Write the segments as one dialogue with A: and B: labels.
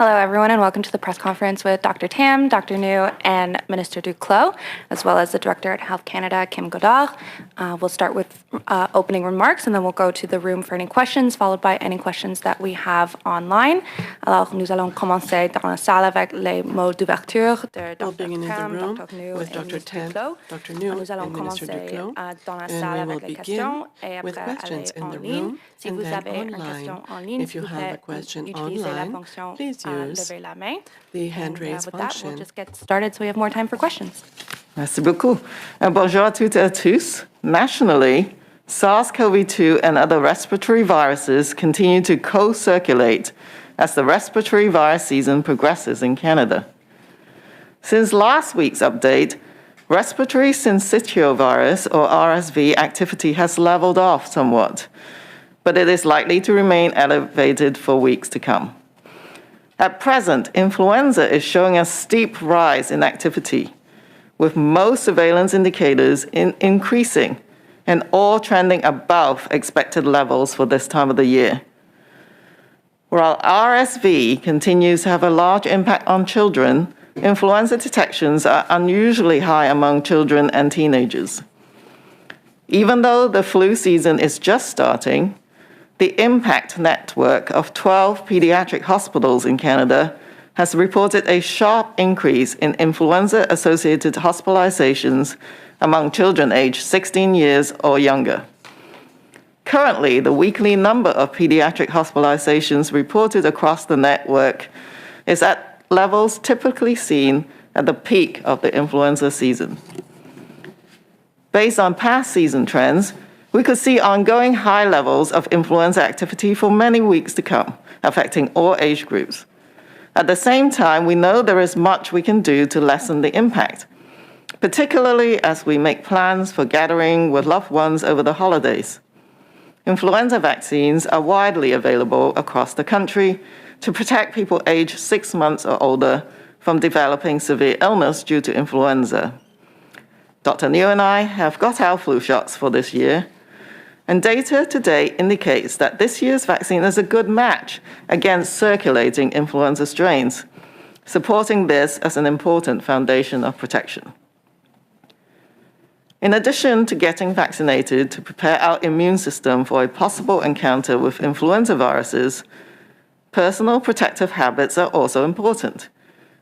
A: Hello, everyone, and welcome to the press conference with Dr. Tam, Dr. New, and Minister Duclos, as well as the Director at Health Canada, Kim Godard. We'll start with opening remarks, and then we'll go to the room for any questions, followed by any questions that we have online. Alors, nous allons commencer dans la salle avec les mots d'ouverture de Dr. Tam, Dr. New,
B: with Dr. Tam, Dr. New,
A: nous allons
B: and Minister
A: commencer
B: Duclos,
A: dans la
B: and
A: salle
B: we
A: avec
B: will
A: les
B: begin
A: questions et
B: with
A: après
B: questions
A: aller
B: in
A: en
B: the
A: ligne.
B: room
A: Si
B: and
A: vous
B: then
A: avez une
B: online.
A: question en ligne,
B: If you have a question online, please use
A: lever la main.
B: the hand raise
A: With that, we'll
B: function.
A: just get started so we have more time for questions.
C: Merci beaucoup. Bonjour à toutes et à tous. Nationally, SARS-CoV-2 and other respiratory viruses continue to co-circulate as the respiratory virus season progresses in Canada. Since last week's update, respiratory syncytial virus, or RSV, activity has leveled off somewhat, but it is likely to remain elevated for weeks to come. At present, influenza is showing a steep rise in activity, with most surveillance indicators increasing and all trending above expected levels for this time of the year. While RSV continues to have a large impact on children, influenza detections are unusually high among children and teenagers. Even though the flu season is just starting, the IMPACT network of 12 pediatric hospitals in Canada has reported a sharp increase in influenza-associated hospitalizations among children aged 16 years or younger. Currently, the weekly number of pediatric hospitalizations reported across the network is at levels typically seen at the peak of the influenza season. Based on past season trends, we could see ongoing high levels of influenza activity for many weeks to come, affecting all age groups. At the same time, we know there is much we can do to lessen the impact, particularly as we make plans for gathering with loved ones over the holidays. Influenza vaccines are widely available across the country to protect people aged 6 months or older from developing severe illness due to influenza. Dr. New and I have got our flu shots for this year, and data to date indicates that this year's vaccine is a good match against circulating influenza strains, supporting this as an important foundation of protection. In addition to getting vaccinated to prepare our immune system for a possible encounter with influenza viruses, personal protective habits are also important,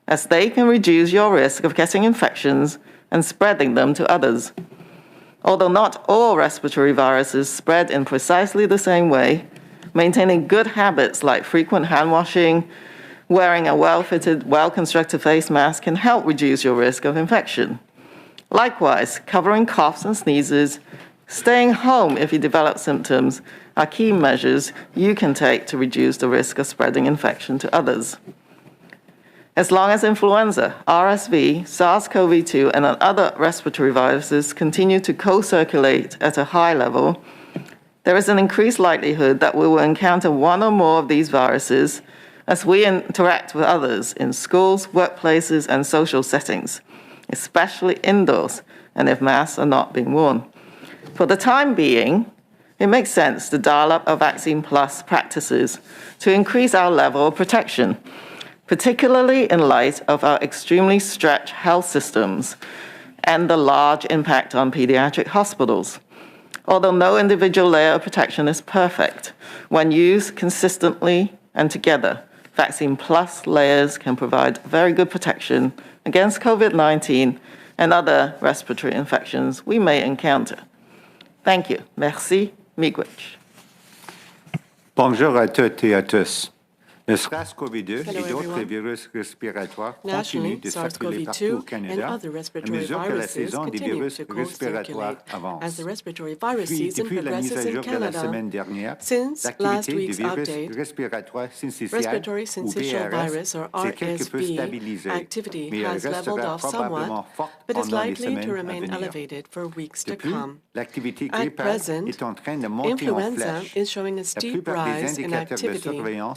C: as they can reduce your risk of getting infections and spreading them to others. Although not all respiratory viruses spread in precisely the same way, maintaining good habits like frequent hand washing, wearing a well-fitted, well-constructed face mask can help reduce your risk of infection. Likewise, covering coughs and sneezes, staying home if you develop symptoms are key measures you can take to reduce the risk of spreading infection to others. As long as influenza, RSV, SARS-CoV-2, and other respiratory viruses continue to co-circulate at a high level, there is an increased likelihood that we will encounter one or more of these viruses as we interact with others in schools, workplaces, and social settings, especially indoors, and if masks are not being worn. For the time being, it makes sense to dial up our Vaccine Plus practices to increase our level of protection, particularly in light of our extremely stretched health systems and the large impact on pediatric hospitals. Although no individual layer of protection is perfect, when used consistently and together, Vaccine Plus layers can provide very good protection against COVID-19 and other respiratory infections we may encounter. Thank you. Merci. Miigwech.
D: Bonjour à toutes et à tous. Le SARS-CoV-2 et d'autres virus respiratoires continuent de circuler partout au Canada à mesure que la saison des virus respiratoires avance. Depuis la mise à jour de la semaine dernière, l'activité des virus respiratoires syncytial ou VRS s'est quelque peu stabilisée, mais elle restera probablement forte pendant les semaines à venir. Depuis, l'activité grippale est en train de monter en flèche. La plupart des indicateurs de surveillance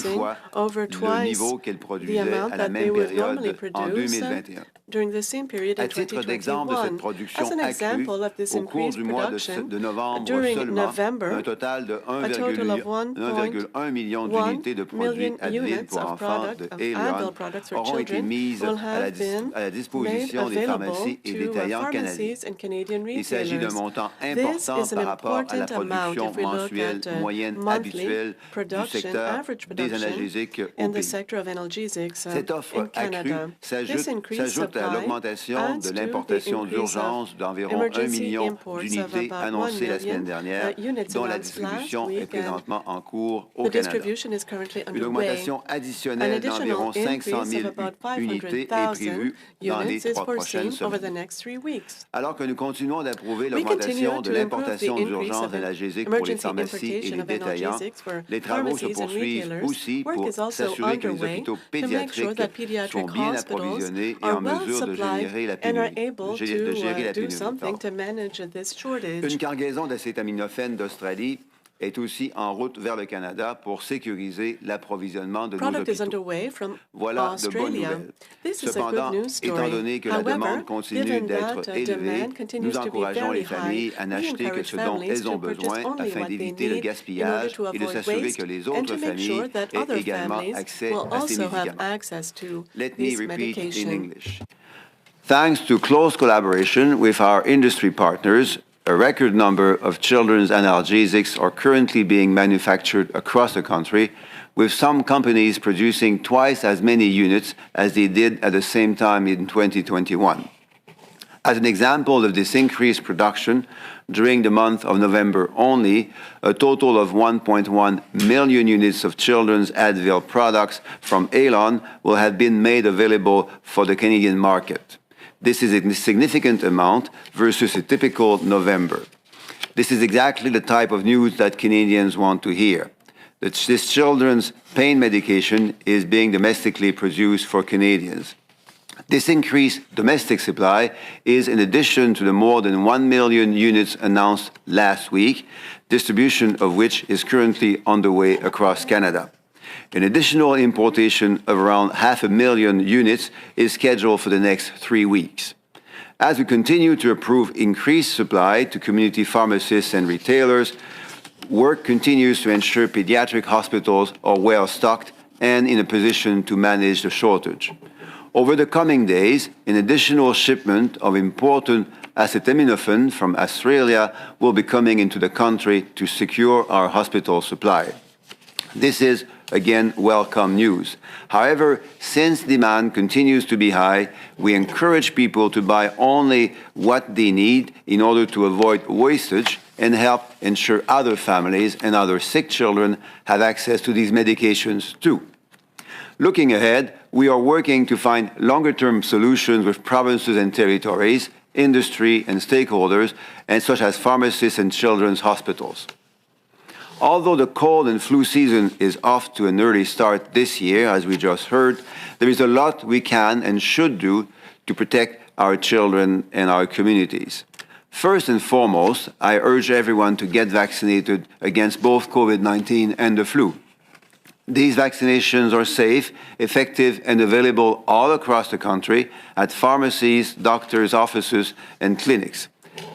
E: fois
B: over
E: le
B: twice
E: niveau qu'elle
B: the
E: produisait
B: amount
E: à la
B: that they
E: même
B: would normally
E: période en
B: produce
E: 2021.
B: during the same period in
E: À titre d'exemple de cette
B: 2021.
E: production
B: As an
E: accrue,
B: example of this
E: au cours
B: increased
E: du mois
B: production,
E: de novembre
B: during
E: seulement,
B: November,
E: un total de
B: a total of
E: 1,1 million d'unités de
B: 1
E: produits
B: million
E: Advil
B: units
E: pour
B: of
E: enfants
B: product
E: de
B: of
E: Haleon
B: Advil products for
E: auront été
B: children
E: mises
B: will
E: à
B: have been
E: la
B: made
E: disposition des
B: available
E: pharmacies et
B: to
E: détaillants canadiens.
B: pharmacies and Canadian
E: Il s'agit d'un
B: retailers.
E: montant
B: This
E: important
B: is an
E: par rapport à la
B: important amount
E: production
B: if we look
E: mensuelle
B: at
E: moyenne
B: monthly
E: habituelle du
B: production,
E: secteur
B: average
E: des
B: production
E: analgésiques au
B: in the
E: pays.
B: sector of analgesics
E: Cette offre
B: in Canada.
E: accrue
B: This increased
E: s'ajoute à
B: supply
E: l'augmentation
B: adds
E: de
B: to the
E: l'importation
B: increase of
E: d'urgence d'environ 1
B: emergency
E: million
B: imports of
E: d'unités
B: about 1
E: annoncées la semaine
B: million
E: dernière,
B: units
E: dont la
B: announced last
E: distribution est
B: week, and
E: présentement en cours au
B: the
E: Canada.
B: distribution is currently
E: Une
B: underway.
E: augmentation
B: An
E: additionnelle d'environ
B: additional
E: 500
B: increase
E: 000
B: of about
E: unités est
B: 500,000
E: prévue dans les
B: units is
E: 3 prochaines
B: foreseen over the
E: semaines.
B: next 3 weeks.
E: Alors que nous continuons d'approuver
B: We continue
E: l'augmentation de
B: to improve the
E: l'importation
B: increase
E: d'urgence
B: of
E: analgésique pour les
B: emergency
E: pharmacies et
B: importation
E: les
B: of
E: détaillants,
B: analgesics for
E: les travaux se
B: pharmacies and
E: poursuivent
B: retailers.
E: aussi
B: Work
E: pour
B: is also
E: s'assurer que les
B: underway
E: hôpitaux
B: to make sure
E: pédiatriques
B: that
E: sont
B: pediatric
E: bien
B: hospitals
E: approvisionnés et
B: are
E: en
B: well
E: mesure de
B: supplied
E: gérer la
B: and are
E: pénurie.
B: able
E: de gérer la
B: to do
E: pénurie,
B: something
E: pardon.
B: to manage this shortage.
E: Une cargaison d'acétaminophène d'Australie est aussi en route vers le Canada pour sécuriser l'approvisionnement de nos
B: Product is
E: hôpitaux.
B: underway from
E: Voilà de bonnes
B: Australia.
E: nouvelles.
B: This is a
E: Cependant,
B: good news
E: étant
B: story.
E: donné que la
B: However,
E: demande continue
B: given
E: d'être
B: that
E: élevée,
B: demand continues
E: nous
B: to be
E: encourageons
B: very
E: les familles
B: high,
E: à
B: we
E: n'acheter que
B: encourage
E: ce dont
B: families
E: elles ont
B: to purchase
E: besoin
B: only
E: afin
B: what they
E: d'éviter le
B: need in order
E: gaspillage
B: to
E: et de
B: avoid
E: s'assurer
B: waste
E: que les
B: and
E: autres
B: to make sure
E: familles
B: that
E: aient
B: other
E: également
B: families
E: accès
B: will
E: à ces
B: also have
E: médicaments.
B: access to
E: Let me
B: this
E: repeat in
B: medication.
E: English. Thanks to close collaboration with our industry partners, a record number of children's analgesics are currently being manufactured across the country, with some companies producing twice as many units as they did at the same time in 2021. As an example of this increased production, during the month of November only, a total of 1.1 million units of children's Advil products from Haleon will have been made available for the Canadian market. This is a significant amount versus a typical November. This is exactly the type of news that Canadians want to hear. That this children's pain medication is being domestically produced for Canadians. This increased domestic supply is in addition to the more than 1 million units announced last week, distribution of which is currently underway across Canada. An additional importation of around 500,000 units is scheduled for the next 3 weeks. As we continue to approve increased supply to community pharmacists and retailers, work continues to ensure pediatric hospitals are well stocked and in a position to manage the shortage. Over the coming days, an additional shipment of important acetaminophen from Australia will be coming into the country to secure our hospital supply. This is, again, welcome news. However, since demand continues to be high, we encourage people to buy only what they need in order to avoid wastage and help ensure other families and other sick children have access to these medications too. Looking ahead, we are working to find longer-term solutions with provinces and territories, industry and stakeholders, and such as pharmacists and children's hospitals. Although the cold and flu season is off to an early start this year, as we just heard, there is a lot we can and should do to protect our children and our communities. First and foremost, I urge everyone to get vaccinated against both COVID-19 and the flu. These vaccinations are safe, effective, and available all across the country at pharmacies, doctors' offices, and clinics.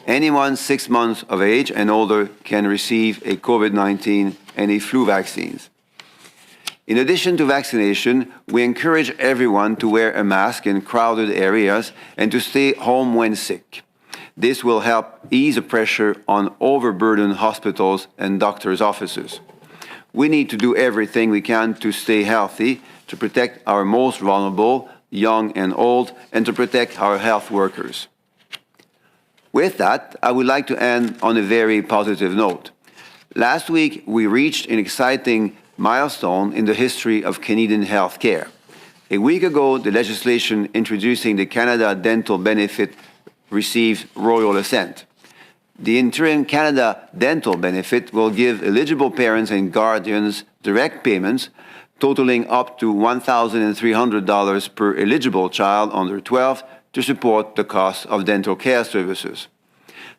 E: Anyone 6 months of age and older can receive a COVID-19 and a flu vaccines. In addition to vaccination, we encourage everyone to wear a mask in crowded areas and to stay home when sick. This will help ease the pressure on overburdened hospitals and doctors' offices. We need to do everything we can to stay healthy, to protect our most vulnerable, young and old, and to protect our health workers. With that, I would like to end on a very positive note. Last week, we reached an exciting milestone in the history of Canadian healthcare. A week ago, the legislation introducing the Canada Dental Benefit received royal assent. The interim Canada Dental Benefit will give eligible parents and guardians direct payments totaling up to $1,300 per eligible child under 12 to support the cost of dental care services.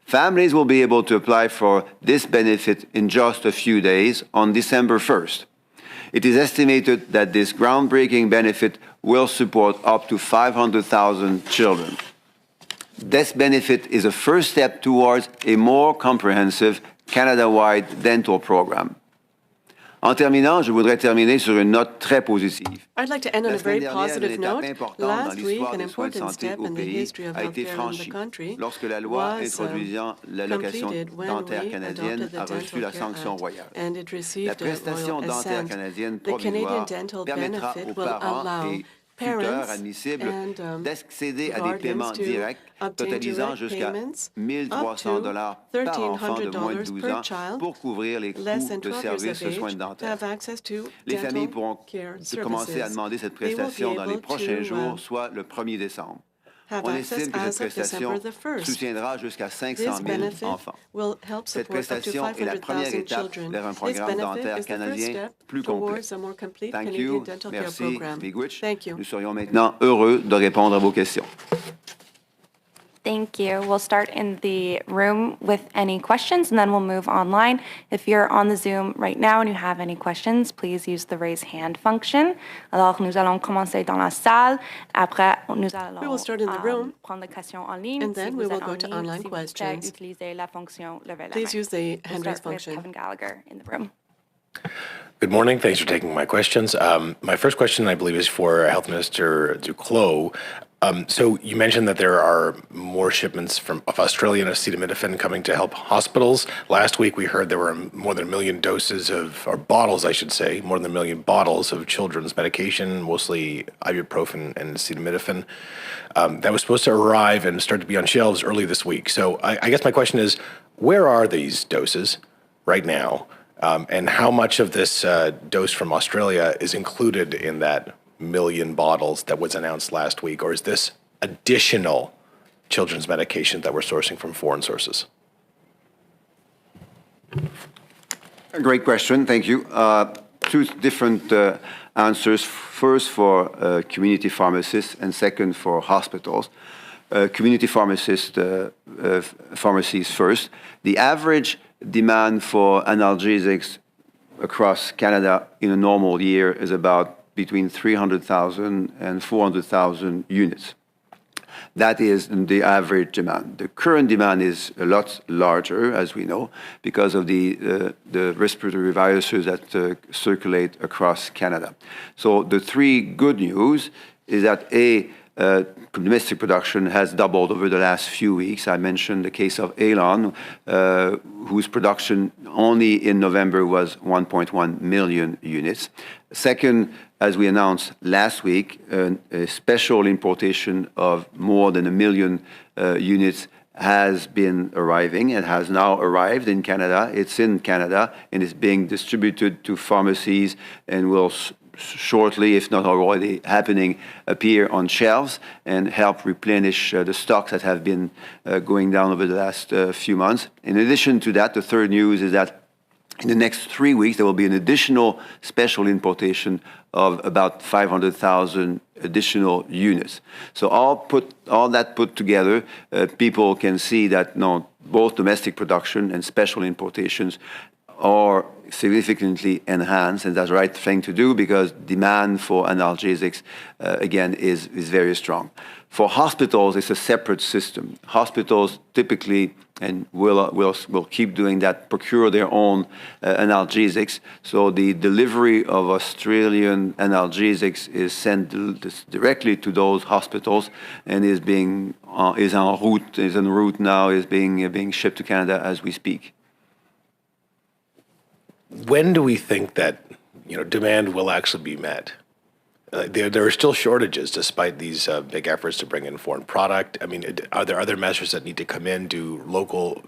E: Families will be able to apply for this benefit in just a few days on December 1st. It is estimated that this groundbreaking benefit will support up to 500,000 children. This benefit is a first step towards a more comprehensive Canada-wide dental program. En terminant, je voudrais terminer sur une note très positive.
B: I'd like to end on a very positive note. Last week, an
E: des soins de
B: important
E: santé
B: step
E: au
B: in the
E: pays
B: history of
E: a été
B: healthcare in the
E: franchi
B: country
E: lorsque la loi
B: was
E: introduisant l'allocation
B: completed when
E: dentaire
B: we
E: canadienne
B: adopted the
E: a reçu
B: Dental
E: la
B: Care
E: sanction
B: Act,
E: royale.
B: and it
E: La
B: received a
E: prestation
B: royal
E: dentaire
B: assent.
E: canadienne
B: The Canadian
E: provisoire
B: dental
E: permettra
B: benefit
E: aux
B: will
E: parents
B: allow
E: et tuteurs
B: parents
E: admissibles
B: and
E: d'accéder à des
B: guardians
E: paiements
B: to
E: directs
B: obtain
E: totalisant
B: direct
E: jusqu'à
B: payments
E: $1
B: up
E: 300
B: to
E: par enfant de moins de
B: $1,300
E: 12
B: per
E: ans
B: child,
E: pour couvrir les
B: less
E: coûts
B: than
E: de
B: 12 years
E: services
B: of
E: de soins
B: age, to
E: dentaires.
B: have access to
E: Les familles
B: dental
E: pourront
B: care
E: commencer à
B: services.
E: demander cette
B: They will be
E: prestation dans les
B: able
E: prochains
B: to
E: jours, soit le 1er décembre.
B: have
E: On
B: access
E: estime que cette
B: as of
E: prestation
B: December the 1st.
E: soutiendra jusqu'à 500
B: This
E: 000
B: benefit
E: enfants.
B: will help
E: Cette
B: support up to
E: prestation est la première
B: 500,000
E: étape
B: children.
E: vers un
B: This
E: programme
B: benefit
E: dentaire
B: is the first
E: canadien
B: step
E: plus complet.
B: towards a more complete
E: Thank
B: Canadian
E: you.
B: dental care
E: Merci,
B: program.
E: Miigwech.
B: Thank you.
E: Nous serions maintenant heureux de répondre à vos questions.
A: Thank you. We'll start in the room with any questions, and then we'll move online. If you're on the Zoom right now and you have any questions, please use the raise hand function. Alors, nous allons commencer dans la salle. Après, nous allons
B: We will start in the room,
A: prendre les questions en ligne.
B: and then
A: Si
B: we
A: vous
B: will
A: êtes
B: go
A: en
B: to
A: ligne,
B: online
A: s'il vous plaît,
B: questions.
A: utilisez la fonction lever la
B: Please
A: main.
B: use the
A: We'll
B: hand raise
A: start with
B: function.
A: Kevin Gallagher in the room.
F: Good morning. Thanks for taking my questions. My first question, I believe, is for Health Minister Duclos. So you mentioned that there are more shipments of Australian acetaminophen coming to help hospitals. Last week, we heard there were more than 1 million doses or bottles, I should say, more than 1 million bottles of children's medication, mostly ibuprofen and acetaminophen, that was supposed to arrive and start to be on shelves early this week. So I guess my question is, where are these doses right now? And how much of this dose from Australia is included in that 1 million bottles that was announced last week? Or is this additional children's medication that we're sourcing from foreign sources?
E: A great question. Thank you. Two different answers. First for community pharmacists and second for hospitals. Community pharmacies first. The average demand for analgesics across Canada in a normal year is about between 300,000 and 400,000 units. That is the average demand. The current demand is a lot larger, as we know, because of the respiratory viruses that circulate across Canada. So the three good news is that domestic production has doubled over the last few weeks. I mentioned the case of Elon, whose production only in November was 1.1 million units. Second, as we announced last week, a special importation of more than 1 million units has been arriving and has now arrived in Canada. It's in Canada and is being distributed to pharmacies and will shortly, if not already happening, appear on shelves and help replenish the stocks that have been going down over the last few months. In addition to that, the third news is that in the next 3 weeks, there will be an additional special importation of about 500,000 additional units. So all that put together, people can see that both domestic production and special importations are significantly enhanced, and that's the right thing to do because demand for analgesics, again, is very strong. For hospitals, it's a separate system. Hospitals typically, and will keep doing that, procure their own analgesics. So the delivery of Australian analgesics is sent directly to those hospitals and is en route now, is being shipped to Canada as we speak.
F: When do we think that demand will actually be met? There are still shortages despite these big efforts to bring in foreign product. I mean, are there other measures that need to come in? Do local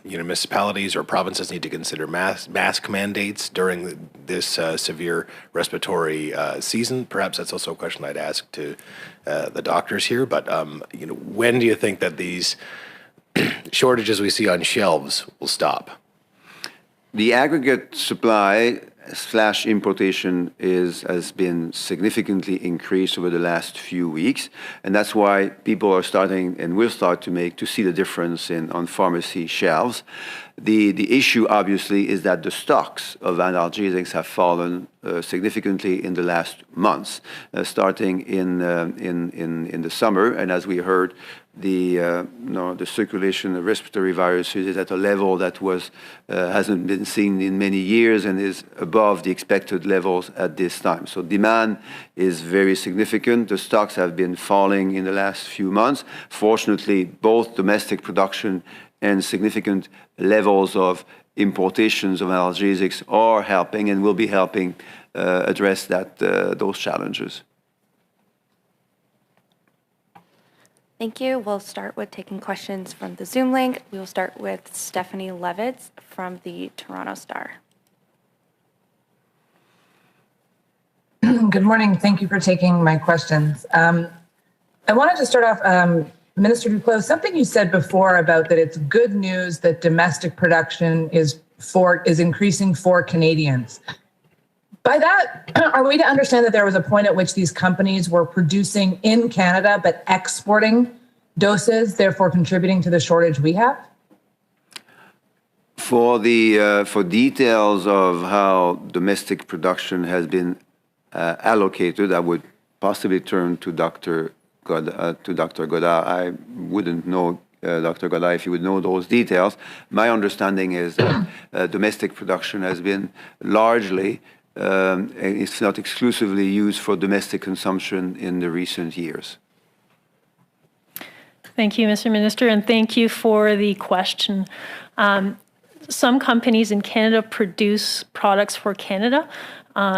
F: municipalities or provinces need to consider mask mandates during this severe respiratory season? Perhaps that's also a question I'd ask to the doctors here. But when do you think that these shortages we see on shelves will stop?
E: The aggregate supply / importation has been significantly increased over the last few weeks, and that's why people are starting and will start to see the difference on pharmacy shelves. The issue, obviously, is that the stocks of analgesics have fallen significantly in the last months, starting in the summer. And as we heard, the circulation of respiratory viruses is at a level that hasn't been seen in many years and is above the expected levels at this time. So demand is very significant. The stocks have been falling in the last few months. Fortunately, both domestic production and significant levels of importations of analgesics are helping and will be helping address those challenges.
A: Thank you. We'll start with taking questions from the Zoom link. We will start with Stephanie Levitz from the Toronto Star.
G: Good morning. Thank you for taking my questions. I wanted to start off, Minister Duclos, something you said before about that it's good news that domestic production is increasing for Canadians. By that, are we to understand that there was a point at which these companies were producing in Canada but exporting doses, therefore contributing to the shortage we have?
E: For details of how domestic production has been allocated, I would possibly turn to Dr. Godard. I wouldn't know, Dr. Godard, if you would know those details. My understanding is that domestic production has been largely, it's not exclusively used for domestic consumption in the recent years.
H: Thank you, Mr. Minister, and thank you for the question. Some companies in Canada produce products for Canada.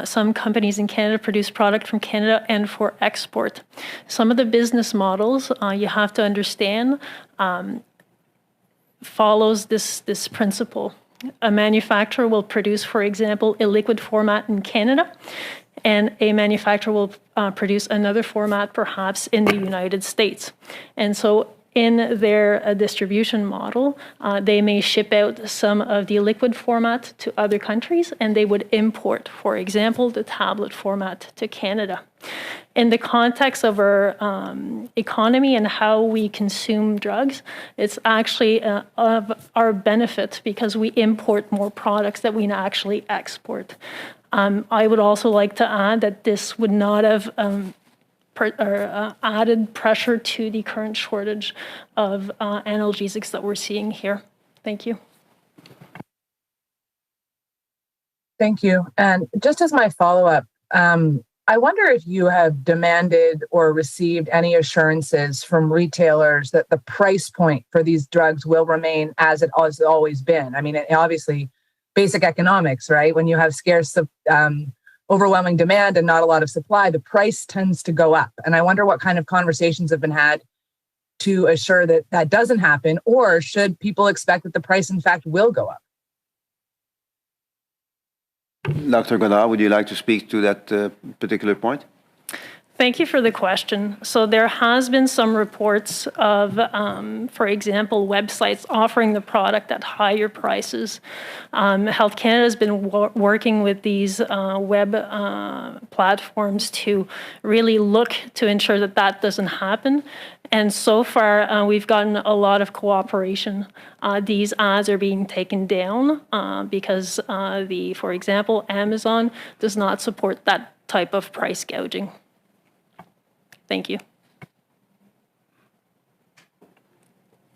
H: Some companies in Canada produce product from Canada and for export. Some of the business models, you have to understand, follows this principle. A manufacturer will produce, for example, a liquid format in Canada, and a manufacturer will produce another format perhaps in the United States. And so in their distribution model, they may ship out some of the liquid format to other countries, and they would import, for example, the tablet format to Canada. In the context of our economy and how we consume drugs, it's actually of our benefit because we import more products that we actually export. I would also like to add that this would not have added pressure to the current shortage of analgesics that we're seeing here. Thank you.
G: Thank you. And just as my follow-up, I wonder if you have demanded or received any assurances from retailers that the price point for these drugs will remain as it has always been. I mean, obviously, basic economics, right? When you have scarce overwhelming demand and not a lot of supply, the price tends to go up. And I wonder what kind of conversations have been had to assure that that doesn't happen, or should people expect that the price, in fact, will go up?
E: Dr. Godard, would you like to speak to that particular point?
H: Thank you for the question. So there has been some reports of, for example, websites offering the product at higher prices. Health Canada has been working with these web platforms to really look to ensure that that doesn't happen. And so far, we've gotten a lot of cooperation. These ads are being taken down because, for example, Amazon does not support that type of price gouging. Thank you.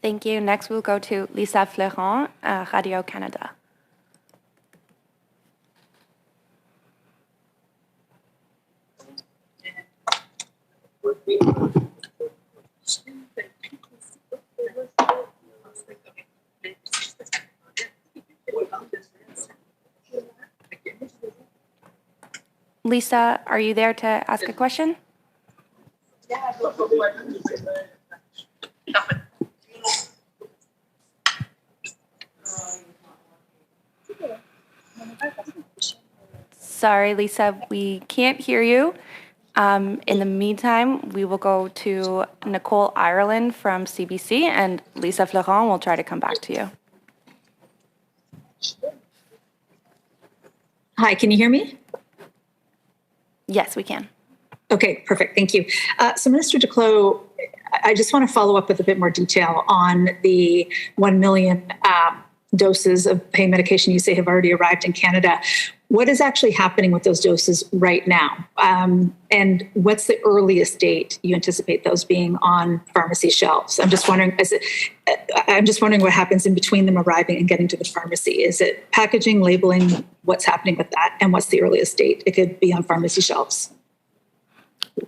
A: Thank you. Next, we'll go to Lisa Fleuron, Radio Canada. Lisa, are you there to ask a question? Sorry, Lisa, we can't hear you. In the meantime, we will go to Nicole Ireland from CBC, and Lisa Fleuron will try to come back to you.
I: Hi, can you hear me?
A: Yes, we can.
I: Okay, perfect. Thank you. So Minister Duclos, I just want to follow up with a bit more detail on the 1 million doses of pain medication you say have already arrived in Canada. What is actually happening with those doses right now? And what's the earliest date you anticipate those being on pharmacy shelves? I'm just wondering what happens in between them arriving and getting to the pharmacy. Is it packaging, labeling? What's happening with that? And what's the earliest date it could be on pharmacy shelves?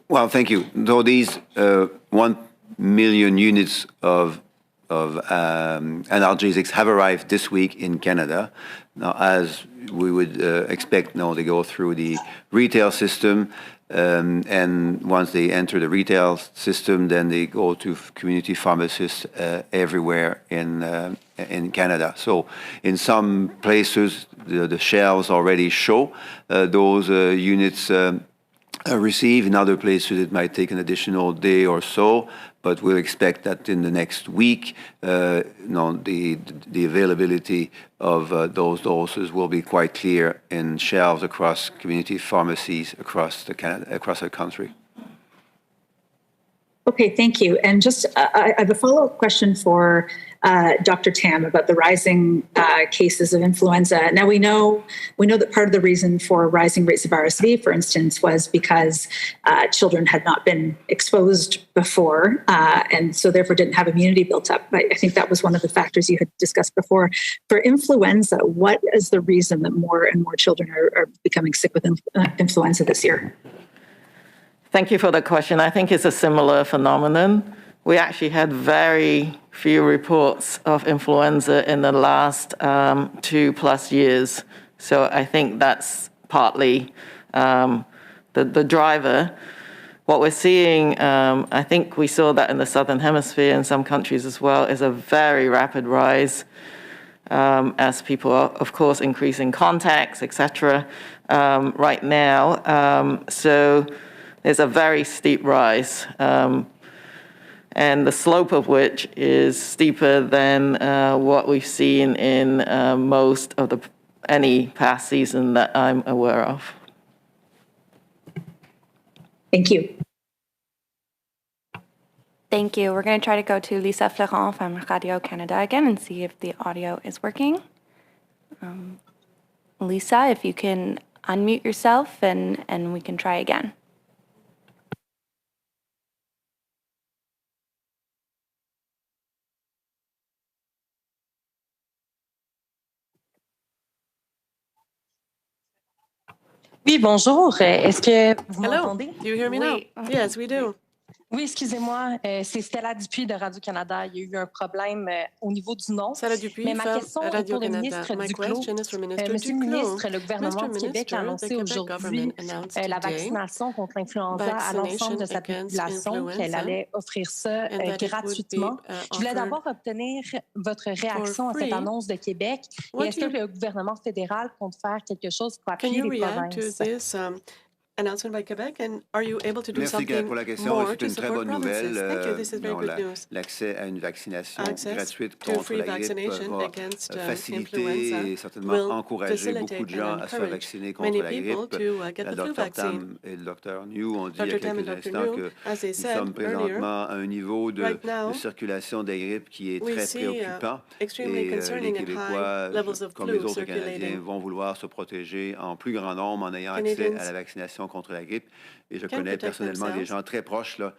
E: Well, thank you. Though these 1 million units of analgesics have arrived this week in Canada. Now, as we would expect, now they go through the retail system, and once they enter the retail system, then they go to community pharmacists everywhere in Canada. So, in some places, the shelves already show those units receive. In other places, it might take an additional day or so, but we'll expect that in the next week, the availability of those doses will be quite clear in shelves across community pharmacies across the country.
I: Okay, thank you. And just I have a follow-up question for Dr. Tam about the rising cases of influenza. Now we know that part of the reason for rising rates of RSV, for instance, was because children had not been exposed before, and so therefore didn't have immunity built up. I think that was one of the factors you had discussed before. For influenza, what is the reason that more and more children are becoming sick with influenza this year?
C: Thank you for the question. I think it's a similar phenomenon. We actually had very few reports of influenza in the last 2+ years. So I think that's partly the driver. What we're seeing, I think we saw that in the Southern Hemisphere in some countries as well, is a very rapid rise as people are, of course, increasing contacts, etc. right now. So there's a very steep rise, and the slope of which is steeper than what we've seen in most of any past season that I'm aware of.
I: Thank you.
A: Thank you. We're going to try to go to Lisa Florent from Radio Canada again and see if the audio is working. Lisa, if you can unmute yourself and we can try again.
J: Oui, bonjour. Est-ce que vous
B: Hello,
J: m'entendez?
B: do you hear me now? Yes, we do.
J: Oui, excusez-moi, c'est Stella Dupuis de Radio-Canada. Il y a eu un problème au niveau du nom.
B: Stella Dupuis
J: Mais ma
B: from
J: question est pour le ministre
B: My
J: Duclos.
B: question is for Minister
J: Monsieur le
B: Duclos.
J: ministre, le gouvernement du Québec a annoncé aujourd'hui la vaccination contre l'influenza à l'ensemble de sa population, qu'elle allait offrir ça gratuitement. Je voulais d'abord obtenir votre réaction à cette annonce de Québec. Et est-ce que le gouvernement fédéral compte faire quelque chose pour appuyer les provinces?
B: Announcement by Quebec, and are you able to do
E: Merci
B: something
E: pour la question.
B: more
E: C'est
B: to
E: une très
B: support
E: bonne nouvelle.
B: provinces? Thank you. This is very good news.
E: L'accès à une vaccination gratuite
B: to
E: contre
B: free
E: la grippe
B: vaccination
E: va
B: against
E: faciliter et certainement encourager beaucoup de gens à se faire vacciner contre la grippe. Le Dr Tam et le Dr New ont dit il y a quelques instants que nous sommes présentement à un niveau de circulation des grippes qui est très préoccupant. Et les Québécois, comme les autres Canadiens, vont vouloir se protéger en plus grand nombre en ayant accès à la vaccination contre la grippe. Et je connais personnellement des gens très proches là,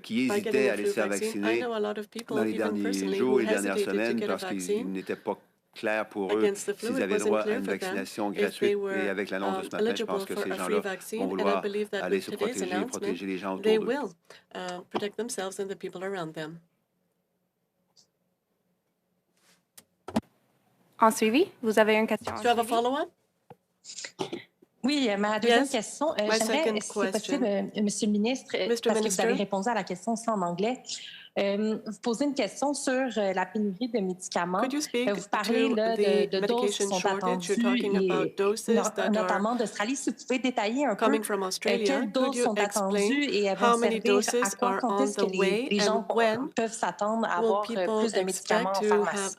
E: qui hésitaient à aller se faire vacciner dans les derniers jours et les dernières semaines parce qu'il n'était pas clair pour eux s'ils avaient droit à une vaccination gratuite. Et avec l'annonce de ce matin, je pense que ces gens-là vont vouloir aller se protéger et protéger les gens autour d'eux.
A: En suivi, vous avez une question?
B: Do you have a follow-up?
J: Oui, ma deuxième question,
B: My
J: j'aimerais,
B: second
J: si c'est possible, Monsieur le ministre, parce que vous avez répondu à la question aussi en anglais, vous posez une question sur la pénurie de médicaments. Vous parlez là, de doses qui sont attendues, et notamment d'Australie. Si vous pouvez détailler un peu quelles doses sont attendues et elles vont servir à quoi, quand est-ce que les gens peuvent s'attendre à avoir plus de médicaments en pharmacie.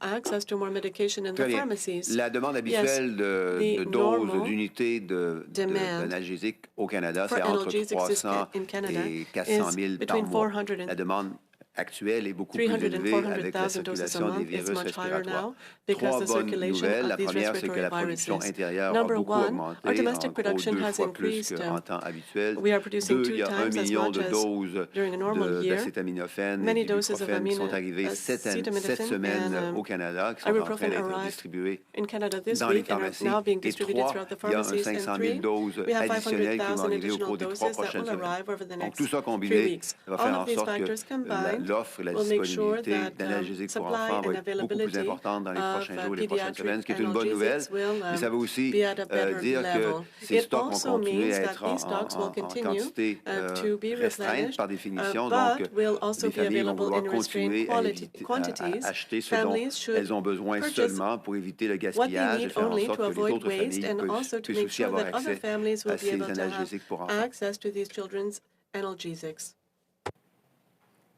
E: Très bien. La demande habituelle de doses, d'unités d'analgésiques au Canada, c'est entre 300 et 400 000 par mois. La demande actuel est beaucoup
B: 300
E: plus
B: and
E: élevé avec la
B: 400,000 doses a
E: circulation des
B: month is
E: virus
B: much higher
E: respiratoires.
B: now because
E: Trois
B: the
E: bonnes
B: circulation
E: nouvelles. La
B: of these
E: première, c'est que
B: respiratory
E: la production
B: viruses.
E: intérieure a
B: Number
E: beaucoup
B: one,
E: augmenté,
B: our
E: en
B: domestic
E: gros
B: production
E: 2
B: has
E: fois plus
B: increased.
E: qu'en temps habituel.
B: We are producing
E: 2, il y
B: 2
E: a 1
B: times as
E: million
B: much
E: de
B: as
E: doses
B: during a normal year.
E: d'acétaminophène et
B: Many doses of
E: d'ibuprofène qui sont arrivées cette semaine au Canada, qui sont en train d'être distribuées
B: in Canada this
E: dans les
B: week and are
E: pharmacies.
B: now being
E: Et
B: distributed
E: 3,
B: throughout the
E: il y a
B: pharmacies.
E: 500
B: And
E: 000
B: 3,
E: doses
B: we have
E: additionnelles qui vont
B: 500,000
E: arriver au
B: additional
E: cours des 3
B: doses that
E: prochaines
B: will
E: semaines.
B: arrive over the
E: Donc
B: next
E: tout ça
B: 3
E: combiné
B: weeks.
E: va
B: All
E: faire
B: of
E: en
B: these
E: sorte
B: factors
E: que
B: combined
E: l'offre et la
B: will make sure
E: disponibilité
B: that
E: d'analgésiques pour
B: supply
E: enfants va
B: and
E: être beaucoup plus
B: availability
E: importante dans les prochains jours et les prochaines semaines, ce qui est une
B: pediatric
E: bonne nouvelle.
B: analgesics will
E: Mais ça veut aussi
B: be at a better
E: dire que
B: level.
E: ces
B: It
E: stocks vont
B: also
E: continuer
B: means
E: à
B: that
E: être
B: these stocks will
E: en
B: continue
E: quantité
B: to be
E: restreinte
B: replenished,
E: par définition. Donc,
B: but will also
E: les
B: be
E: familles vont
B: available
E: vouloir
B: in restrained
E: continuer à
B: quantities.
E: acheter ce dont
B: Families should
E: elles ont besoin
B: purchase
E: seulement pour éviter le
B: what they
E: gaspillage et
B: need
E: faire en
B: only
E: sorte
B: to
E: que les
B: avoid
E: autres
B: waste
E: familles
B: and also to
E: puissent
B: make
E: aussi
B: sure
E: avoir
B: that other
E: accès
B: families will
E: à
B: be
E: ces
B: able to have
E: analgésiques pour enfants.
B: access to these children's analgesics.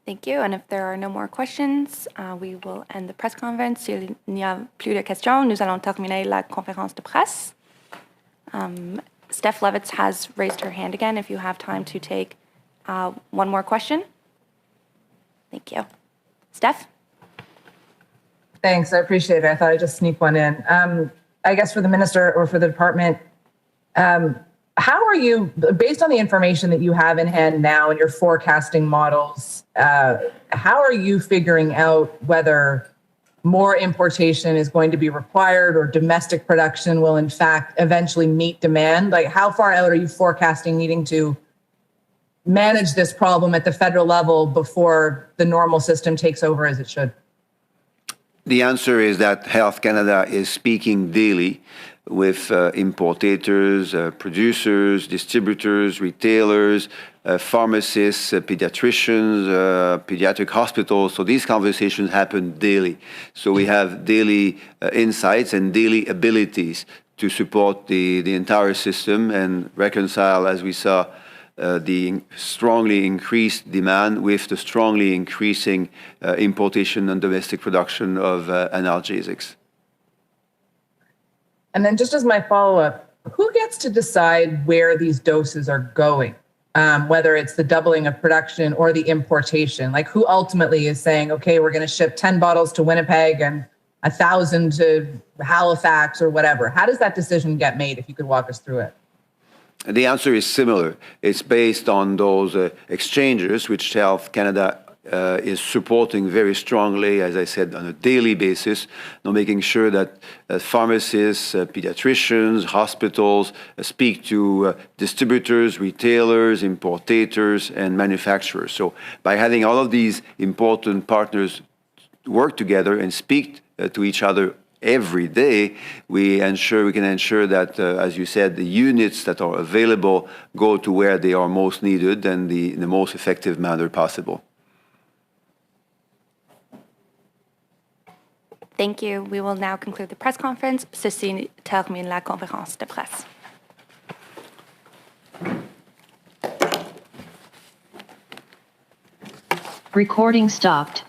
A: Thank you. And if there are no more questions, we will end the press conference. S'il n'y a plus de questions, nous allons terminer la conférence de presse. Steph Levitz has raised her hand again if you have time to take one more question. Thank you. Steph?
G: Thanks, I appreciate it. I thought I'd just sneak one in. I guess for the minister or for the department, how are you, based on the information that you have in hand now and your forecasting models, how are you figuring out whether more importation is going to be required or domestic production will in fact eventually meet demand? Like how far out are you forecasting needing to manage this problem at the federal level before the normal system takes over as it should?
E: The answer is that Health Canada is speaking daily with importators, producers, distributors, retailers, pharmacists, pediatricians, pediatric hospitals. So these conversations happen daily. So we have daily insights and daily abilities to support the entire system and reconcile, as we saw, the strongly increased demand with the strongly increasing importation and domestic production of analgesics.
G: And then just as my follow-up, who gets to decide where these doses are going? Whether it's the doubling of production or the importation? Like who ultimately is saying, okay, we're going to ship 10 bottles to Winnipeg and 1,000 to Halifax or whatever? How does that decision get made, if you could walk us through it?
E: The answer is similar. It's based on those exchanges, which Health Canada is supporting very strongly, as I said, on a daily basis, making sure that pharmacists, pediatricians, hospitals speak to distributors, retailers, importators, and manufacturers. So by having all of these important partners work together and speak to each other every day, we can ensure that, as you said, the units that are available go to where they are most needed and in the most effective manner possible.
A: Thank you. We will now conclude the press conference. Ceci termine la conférence de presse.
K: Recording stopped.